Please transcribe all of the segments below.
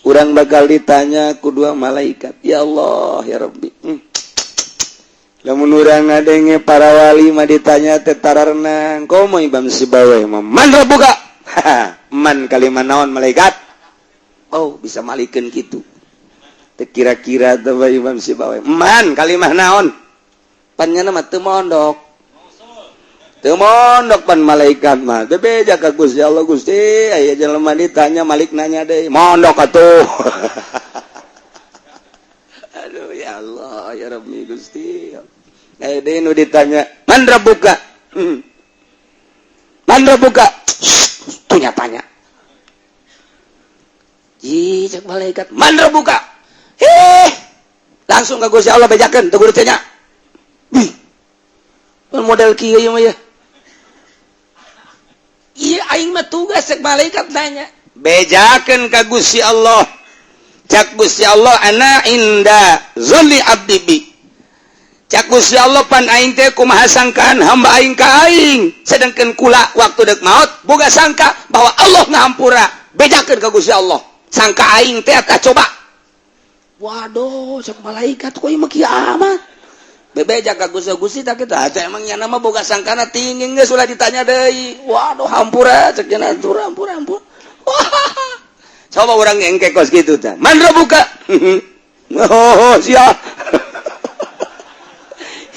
urang bakal ditanya kedua malaikat. Ya Allah ya Rabbi. Lamun urang ngadenge para wali mah ditanya teh tararna, komo Imam Sibawai mah man rabbuka. Man kalimat naon malaikat? Oh, bisa malikeun kitu. Teu kira-kira teh Imam Sibawai. Man kalimat naon? Pannyana mah teu mondok. Teu mondok pan malaikat mah. Teu beja ka Gusti Allah, Gusti aya jelema ditanya malik nanya deui. Mondok atuh. Aduh ya Allah ya Rabbi Gusti. Deui nu ditanya, "Man rabbuka?" "Man rabbuka?" Tanya. Ih, cek malaikat, "Man rabbuka?" Langsung ka Gusti Allah bejakeun teu kudu tanya. Model kieu mah ya. Iya aing mah tugas cek malaikat nanya. Bejakeun ka Gusti Allah. Cak Gusti Allah ana inda zalli abdi bi. Cak Gusti Allah pan aing teh kumaha sangkaan hamba aing ka aing. Sedengkeun kula waktu deuk maut boga sangka bahwa Allah ngahampura. Bejakeun ka Gusti Allah. Sangka aing teh tah coba. Waduh, cak malaikat kok ieu mah kieu amat. Bebeja ka Gusti tak kita. Teh emang nya nama boga sangkana tinggi geus ulah ditanya deui. Waduh, hampura cek cenah hampur. Wah. Coba urang engke kos kitu teh. Man rabbuka? Oh, sia.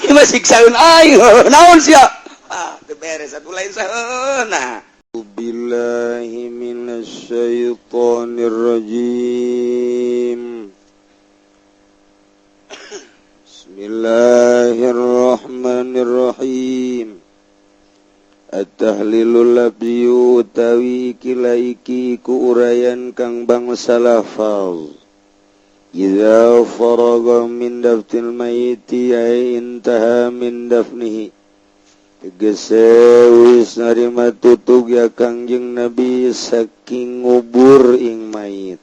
Ieu mah siksaeun aing. Naon sia? Teu beres atuh lain saeuna. Billahi minasyaitonir rajim. Bismillahirrahmanirrahim. At-tahlilul labyu utawi kilaiki ku urayan kang bangsa lafaz. Idza faraga min daftil mayyiti ay intaha min dafnihi. Tegese wis narima tutug ya Kangjeng Nabi saking ngubur ing mayit.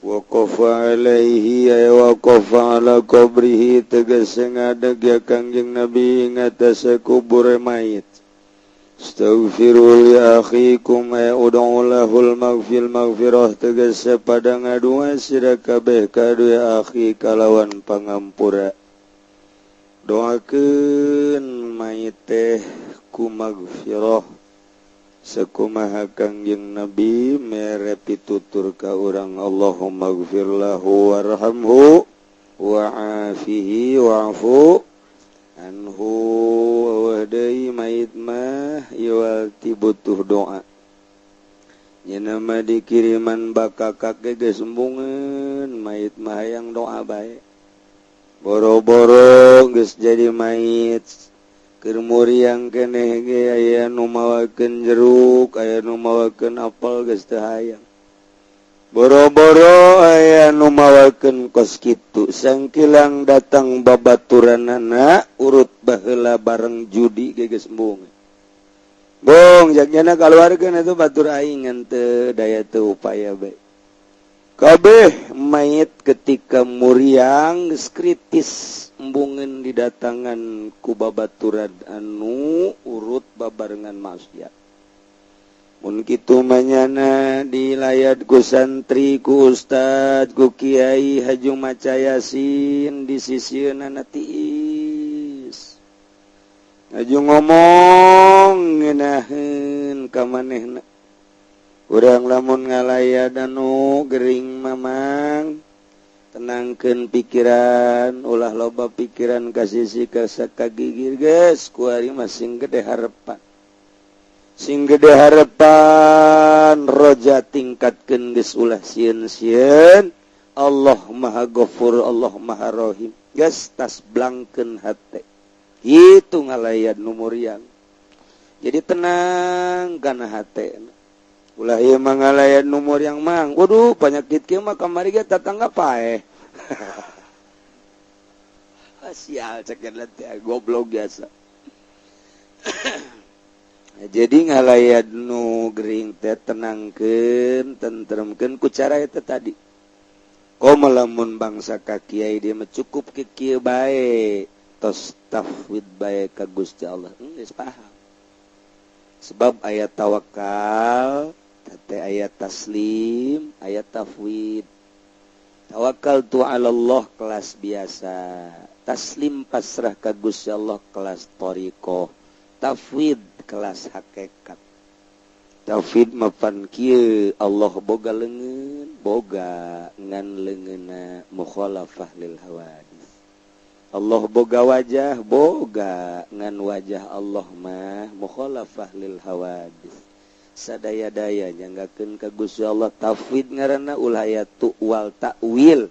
Waqafa alaihi ay waqafa ala qabrihi tegese ngadeg ya Kangjeng Nabi ing atase kubur mayit. Astaghfiru li akhikum ay ud'u lahul maghfirah tegese pada ngadua sira kabeh kadue akhi kalawan pangampura. Doakeun mayit teh ku maghfirah sakumaha Kangjeng Nabi mere pitutur ka urang Allahumma ighfir lahu warhamhu wa'afihi wa'fu anhu wadai mayit mah iwalti butuh doa nya mah dikiriman bakakak geus embungeun mayit mah hayang doa bae boro-boro geus jadi mayit keur muriang keneh ge aya nu mawakeun jeruk aya nu mawakeun apel geus teu hayang boro-boro aya nu mawakeun kos kitu sangkilang datang babaturanana urut baheula bareng judi geus embung. Bong jagnana kaluarkeun atuh batur aing ngan teu daya teu upaya bae. Kabeh mayit ketika muriang geus kritis embungeun didatangan ku babaturan anu urut babarengan maksiat. Mun kitu manyana dilayat ku santri ku ustad ku kiai hajung maca yasin disisieunana tiis hajung ngomong ngeunaheun ka manehna urang lamun ngalayat anu gering mamang tenangkeun pikiran ulah loba pikiran ka sisi ka sakagigir geus ku ari masing gede harepan sing gede harapan roja tingkatkeun geus ulah sieun-sieun Allah Maha Ghafur Allah Maha Rahim geus tas blangkeun hate kitu ngalayat nu muriang jadi tenang kana hatena ulah ieu mah ngalayat nu muriang mang waduh panyakit kieu mah kamari ge tatangga paeh sial cek teh goblok biasa. Jadi ngalayat nu gering teh tenangkeun tentremkeun ku cara eta tadi komo lamun bangsa ka kiai dia mah cukup ke kieu bae tos tafwid bae ka Gusti Allah geus paham sebab aya tawakal ayat taslim, ayat tafwid. Tawakkaltu 'alallah kelas biasa. Taslim pasrah ka Gusti Allah kelas thariqah. Tafwid kelas hakikat. Tafwid mapan kieu Allah boga leungeun, boga ngan leungeunna mukhalafah lil hawadis. Allah boga wajah, boga ngan wajah Allah mah mukhalafah lil hawadis. Sadaya-daya nyanggakeun ka Gusti Allah. Tafwid ngaranna ulah aya tu'wal ta'wil.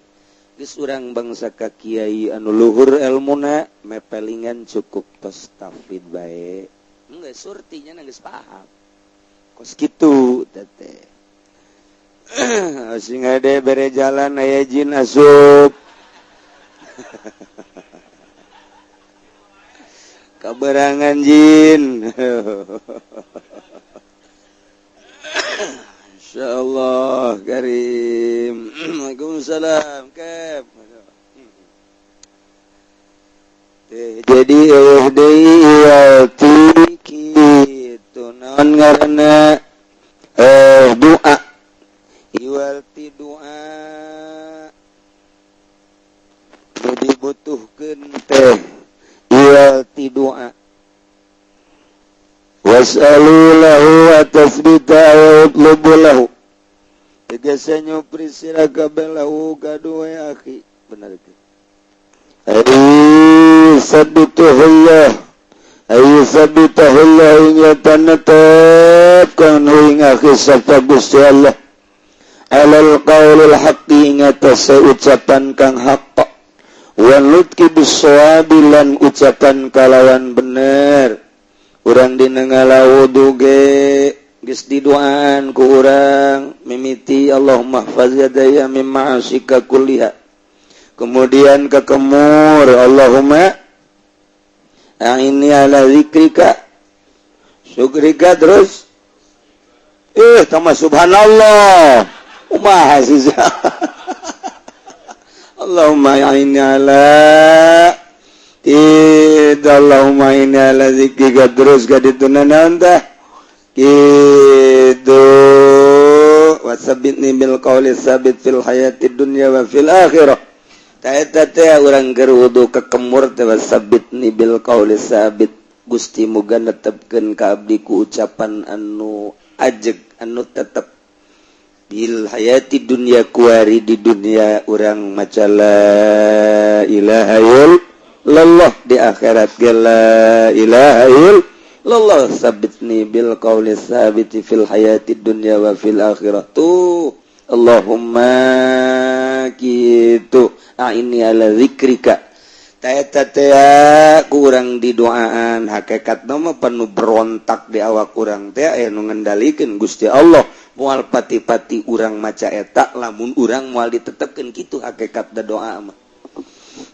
Geus urang bangsa ka kiai anu luhur elmuna mepelingan cukup tos tafwid bae. Geus surtinya geus paham. Kos kitu teh. Sing ade bere jalan aya jin asup. Kaberangan jin. Insyaallah karim. Waalaikumsalam kep. Jadi kitu naon ngaranna doa. Iwalti doa jadi butuhkeun teh iwalti doa. Was'alu lahu wa tasbita wa utlubu lahu. Tegese nyupri sira kabeh lahu kaduwe akhi. Bener ke? Ay sabituhullah. Ay sabituhullah ing tanatapkan ing akhi sapa Gusti Allah. Alal qaulil haqqi ing atas ucapan kang haqq. Wa nutqi bis-shawabi lan ucapan kalawan bener. Urang dina ngalawudu ge geus didoaan ku urang mimiti Allahumma hfaz yadaya mim ma'asika kulliha. Kemudian ke kemur Allahumma a'inni ala zikrika syukrika terus tambah subhanallah umaha sih. Allahumma a'inni ala Allahumma inni ala zikrika terus gadituna naon-tah kitu wasabbitni bil qawli sabit fil hayatid dunya wa fil akhirah. Ta eta teh urang keur wudu ka kemur teh wasabbitni bil qawli sabit. Gusti muga netepkeun ka abdi ku ucapan anu ajeg anu tetep bil hayatid dunya kuari di dunia urang maca la ilaha illallah di akhirat la ilaha illallah sabitni bil qawli sabiti fil hayatid dunya wa fil akhirah tu Allahumma kitu a'inni ala zikrika ta eta teh kurang di doaan hakikatna mah penuh berontak di awak urang teh aya nu ngendalikeun Gusti Allah moal pati-pati urang maca eta lamun urang moal ditetepkeun kitu hakikat da doa mah.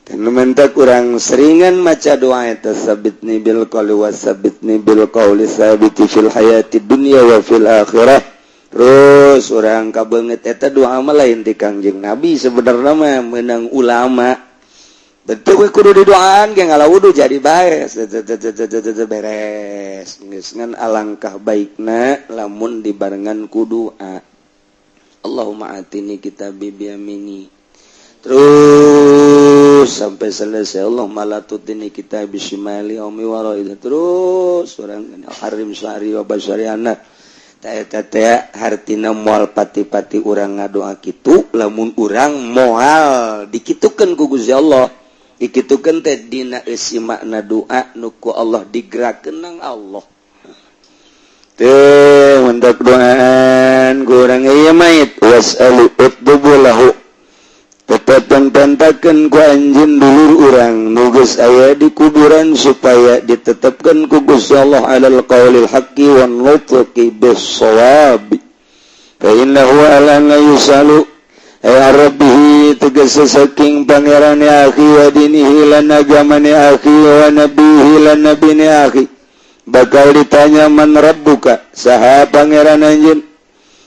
Dan mentak kurang seringan maca doa eta sabitni bil qawli wasabitni bil qawli sabiti fil hayati dunya wa fil akhirah. Terus urang kabeungeut eta doa mah lain ti Kangjeng Nabi sebenarnya mah meunang ulama. Betul we kudu didoaan ge ngalawudu jadi bae beres. Geus ngan alangkah baikna lamun dibarengan ku doa. Allahumma atini kitabi bi yamini. Terus sampai selesai Allah malatutini kita bisimali umi waraid terus orang harim syahri wa basyariana ta hartina moal pati-pati urang ngadoa kitu lamun urang moal dikitukeun ku Gusti Allah dikitukeun teh dina eusi makna doa nu ku Allah digerakkeun nang Allah teh mendak doaan ku urang ieu mait was'alu utdubu lahu tetap-tentakan ku anjin dulur urang nugus aya di kuburan supaya ditetapkan ku Gusti Allah alal qaulil haqqi wan nutqi bis shawabi fa innahu ala la yusalu ya rabbihi tegese saking pangerane akhi wa dinihi lan agamane akhi wa nabihi lan nabine akhi bakal ditanya man rabbuka saha pangeran anjeun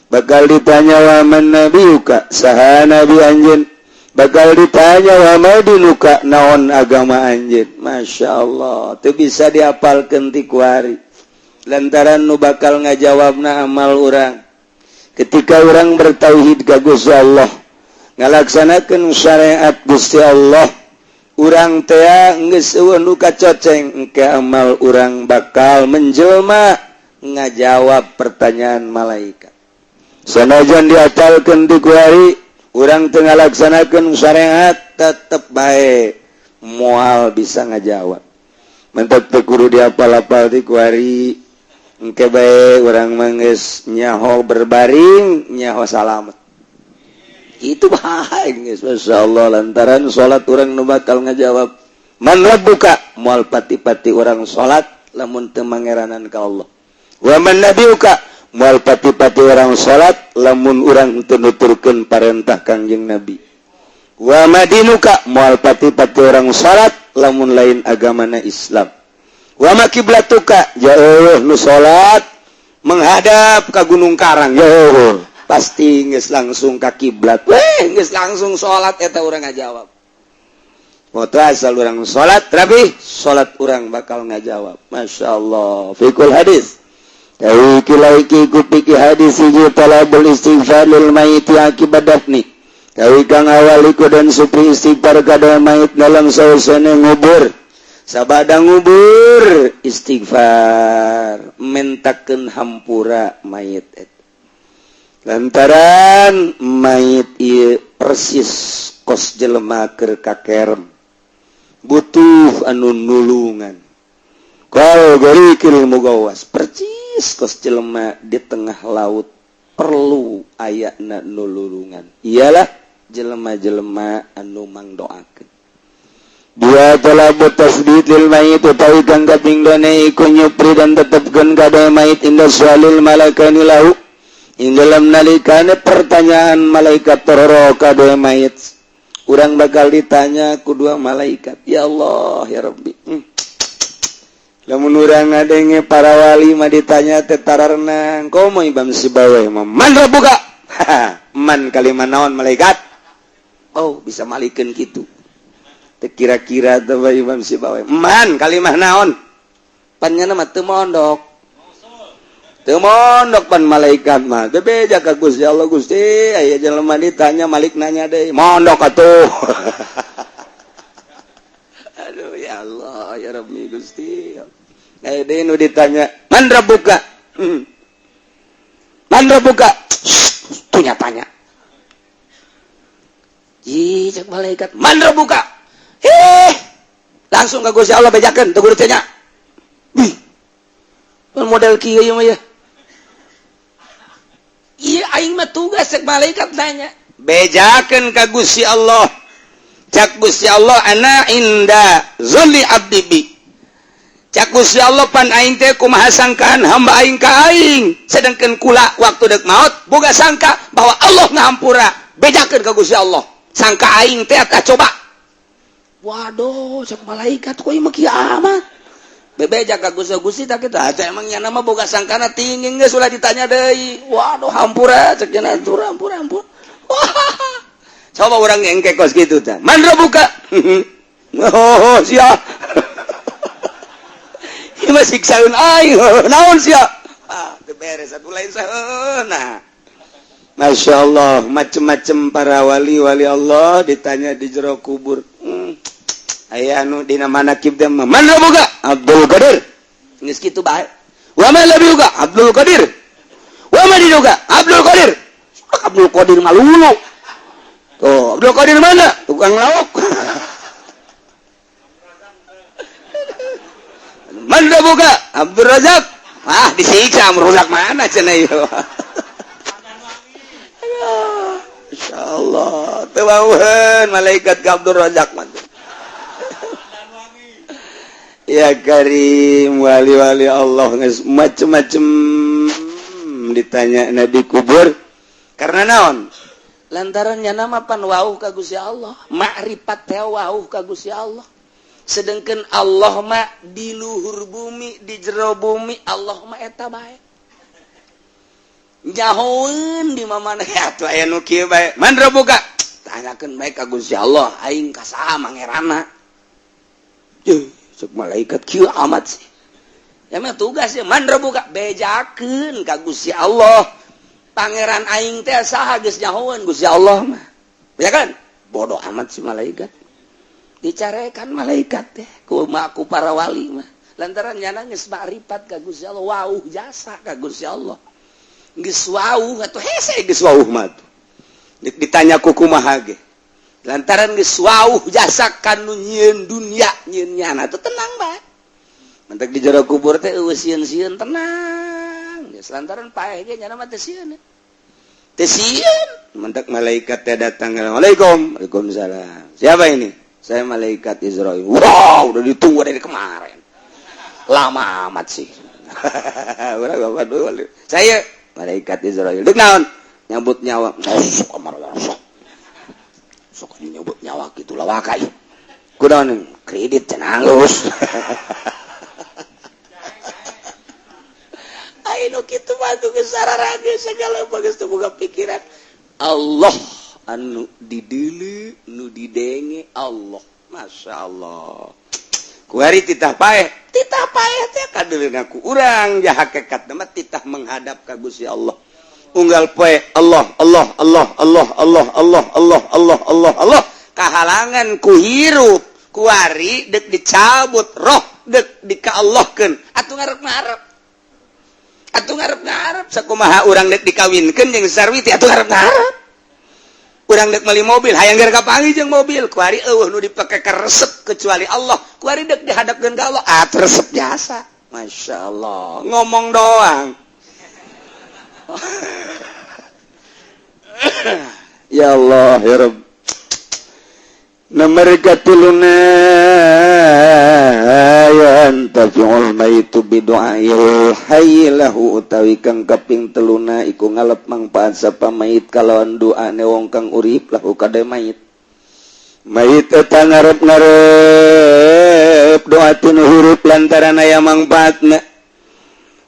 bakal ditanya wa man nabiyuka saha nabi anjeun bakal ditanya wa madinuka naon agama anjeun. Masya Allah itu bisa diapalkeun ti kuari lantaran nu bakal ngajawabna amal urang ketika orang bertauhid ka Gusti Allah ngalaksanakeun syariat Gusti Allah urang teh geus eueuh nu kacoceng engke amal urang bakal menjelma ngajawab pertanyaan malaikat sanajan diatalkeun di kuari urang teu ngalaksanakeun syariat tetep bae moal bisa ngajawab mantap teu kudu diapal-apal di kuari engke bae urang mah geus nyaho berbaring nyaho salamet itu bahagia geus masyaallah lantaran salat urang nu bakal ngajawab man rabbuka moal pati-pati urang salat lamun teu mangeranan ka Allah wa man nabiyuka moal pati-pati urang salat lamun urang teu nuturkeun parentah Kangjeng Nabi wa madinuka moal pati-pati urang salat lamun lain agamana Islam wa makiblatuka jauh nu salat menghadap ka Gunung Karang jauh pasti geus langsung ka kiblat geus langsung salat eta urang ngajawab moto asal urang salat rabi salat urang bakal ngajawab masyaallah fikul hadis tawi kilaiki kupiki hadis hiji talabul istighfar lil mayit akibat dafni tawi kang awaliku dan supri istighfar kada mayit dalam sausana ngubur sabada ngubur istighfar mentakeun hampura mayit eta lantaran mayit ieu persis kos jelema keur kakerem butuh anu nulungan kal gorikil mugawas persis kos jelema di tengah laut perlu ayana nulungan ialah jelema-jelema anu mangdoakeun dua talabut tasbih lil mayit utawi kang kaping done iku nyupri dan tetepkeun kada mayit inda sualil malaikani lahu ing dalam nalikane pertanyaan malaikat tororo kada mayit urang bakal ditanya ku dua malaikat ya Allah ya Rabbi lamun urang ngadenge para wali mah ditanya teh tararna komo Imam Sibawe man rabbuka man kalimah naon malaikat oh bisa malikeun kitu teu kira-kira teh Imam Sibawe man kalimah naon pannyana mah teu mondok teu mondok pan malaikat mah teu beja ka Gusti Allah Gusti aya jelema ditanya malik nanya deui mondok atuh aduh ya Allah ya Rabbi Gusti aya deui nu ditanya man rabbuka man rabbuka tanya ih cek malaikat man rabbuka langsung ka Gusti Allah bejakeun teu kudu tanya model kieu mah ya iya aing mah tugas cek malaikat nanya bejakeun ka Gusti Allah cak Gusti Allah ana inda zulli abdi bi cak Gusti Allah pan aing teh kumaha sangkaan hamba aing ka aing sedengkeun kula waktu deuk maot boga sangka bahwa Allah ngahampura bejakeun ka Gusti Allah sangka aing teh tak coba waduh cak malaikat kok ieu mah kieu amat bebeja ka Gusti tak kita aja emangnya nama boga sangkana tinggi geus ulah ditanya deui waduh hampura cek cenah hampura wah coba urang engke kos kitu teh man rabbuka oh sia ieu mah siksaeun aing naon sia teu beres atuh lain saeuna masyaallah macem-macem para wali-wali Allah ditanya di jero kubur aya anu dina manakib teh man rabbuka Abdul Qadir geus kitu bae wa man labiyuka Abdul Qadir wa man dinuka Abdul Qadir Abdul Qadir malulu tuh Abdul Qadir mana tukang lauk man rabbuka Abdul Razak disiksa Razak mana cenah ieu insyaallah teu bauheun malaikat ka Abdul Razak mah ya Karim wali-wali Allah macem-macem ditanya di kubur karena naon lantarannya nama pan wauh ka Gusti Allah makrifat teh wauh ka Gusti Allah sedengkeun Allah mah di luhur bumi di jero bumi Allah mah eta bae nyahoeun di mamana atuh aya nu kieu bae man rabbuka tanyakeun bae ka Gusti Allah aing ka saha mangeranna cek malaikat kieu amat sih ya mah tugas ya man rabbuka bejakeun ka Gusti Allah Pangeran aing teh saha geus nyahoeun Gusti Allah mah. Ya kan? Bodoh amat si malaikat. Dicarekan malaikat teh ku para wali mah. Lantaran nyana geus makrifat ka Gusti Allah, wauh jasa ka Gusti Allah. Geus wauh atuh hese geus wauh mah. Ditanya ku kumaha ge. Lantaran geus wauh jasa kanu nyieun dunya nyieun nyana teh tenang bae. Mentek di jero kubur teh eueuh sieun-sieun tenang. Geus lantaran paeh ge nyana mah teh sieun. Tesian, mentak malaikat teh datang. Assalamualaikum. Waalaikumsalam. Siapa ini? Saya malaikat Israil. Wow, udah ditunggu dari kemarin. Lama amat sih. Saya malaikat Israil. Dek naon? Nyambut nyawa. Sok nyambut nyawa gitu lah wakai. Kudaon kredit cenah halus. Ayo kitu mah tuh kesararaga segala bagus tuh boga pikiran Allah anu dideuleu nu didenge Allah. Masya Allah. Kuari titah paeh teh kadeuleuh ku urang ja hakikat mah titah menghadap ka Gusti Allah. Unggal poe Allah kahalangan ku hirup kuari dek dicabut roh dek dikaallahkeun atuh ngarep-ngarep. Atuh ngarep-ngarep sakumaha urang dek dikawinkeun jeung sarwiti atuh ngarep-ngarep. Urang dek meuli mobil hayang geus kapanggih jeung mobil kuari eueuh nu dipake ka resep kecuali Allah. Kuari dek dihadapkeun ka Allah resep jasa. Masya Allah. Ngomong doang. Ya Allah ya Rabb. Mereka tuluna yantafi'ul maitu bidu'ail haylahu utawi kang kaping teluna iku ngalep mangpaat sapa mayit kalawan doane wong kang urip lahu kade mayit eta ngarep-ngarep doa tinu hurup lantaran aya mangpaatna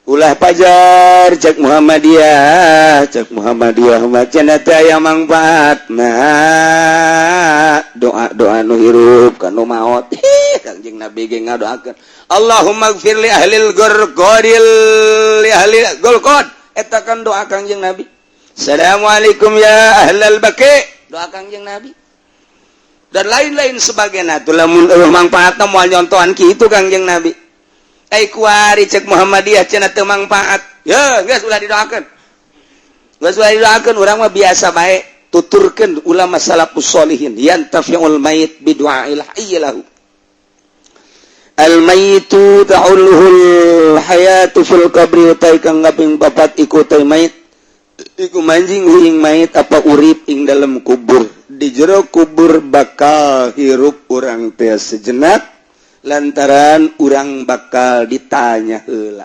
ulah pajar cek Muhammadiyah macana teh aya mangpaatna doa nu hirup kanu maot Kangjeng Nabi ge ngadoakeun Allahumma ighfir li ahlil ghurqadil li ahli golqad eta kan doa Kangjeng Nabi. Assalamualaikum ya ahlal baqi doa Kangjeng Nabi. Dan lain-lain sebagainya tuh lamun mangpaatna moal nyontohan kitu Kangjeng Nabi. Ai kuari cek Muhammadiyah cenah teu mangpaat. Ya, geus ulah didoakeun. Geus ulah didoakeun urang mah biasa bae tuturkeun ulama salafus sholihin yantafi'ul mayit bidu'ail hayyilahu. Al mayitu ta'ulluhul hayatu fil qabri utai kang ngaping papat iku teh mayit iku manjing huing mayit apa urip ing dalam kubur. Di jero kubur bakal hirup urang teh sejenak lantaran urang bakal ditanya heula.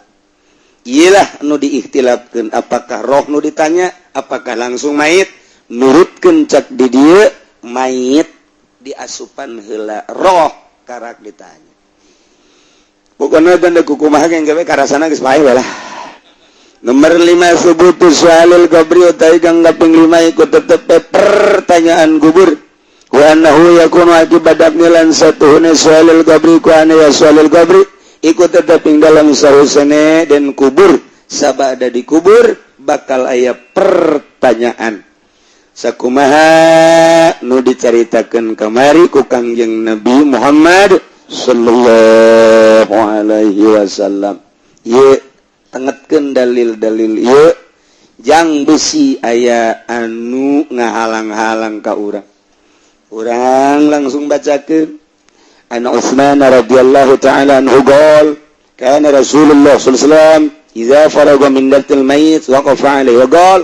Iyalah nu diikhtilafkeun apakah roh nu ditanya apakah langsung mayit nurutkeun cak di dieu mayit diasupan heula roh karak ditanya. Pokona tanda kukumaha yang gawe karasana geus bae lah. Nomor 5 subutu soalul qabri utai kang kaping 5 iku tetep pertanyaan kubur. Wa annahu yakunu akibadak nilan satuhune soalul qabri ku ane ya soalul qabri iku tetep ing dalam sahusane dan kubur sabada di kubur bakal aya pertanyaan. Sakumaha nu dicaritakeun kamari ku Kangjeng Nabi Muhammad sallallahu alaihi wasallam. Ye tengetkeun dalil-dalil ieu jang besi aya anu ngahalang-halang ka urang. Urang langsung bacakeun. Ana Utsman radhiyallahu ta'ala anhu qol kana Rasulullah sallallahu alaihi wasallam idza faraga min daftil mayit waqafa alaihi wa qala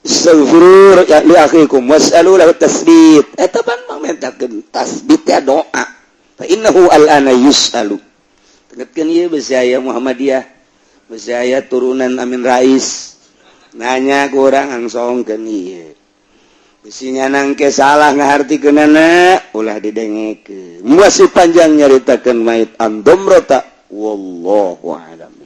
istaghfiru li akhikum was'alu lahu tasbit. Eta ban mamentakeun tasbit ya doa. Fa innahu al-ana yus'alu. Tengetkeun ieu besi aya Muhammadiyah, besi aya turunan Amin Rais. Nanya ku urang angsongkeun ieu. Bisi nyanang ke salah ngahartikeunana ulah didengekeun. Masih panjang nyaritakeun mayit andom rota wallahu a'lam.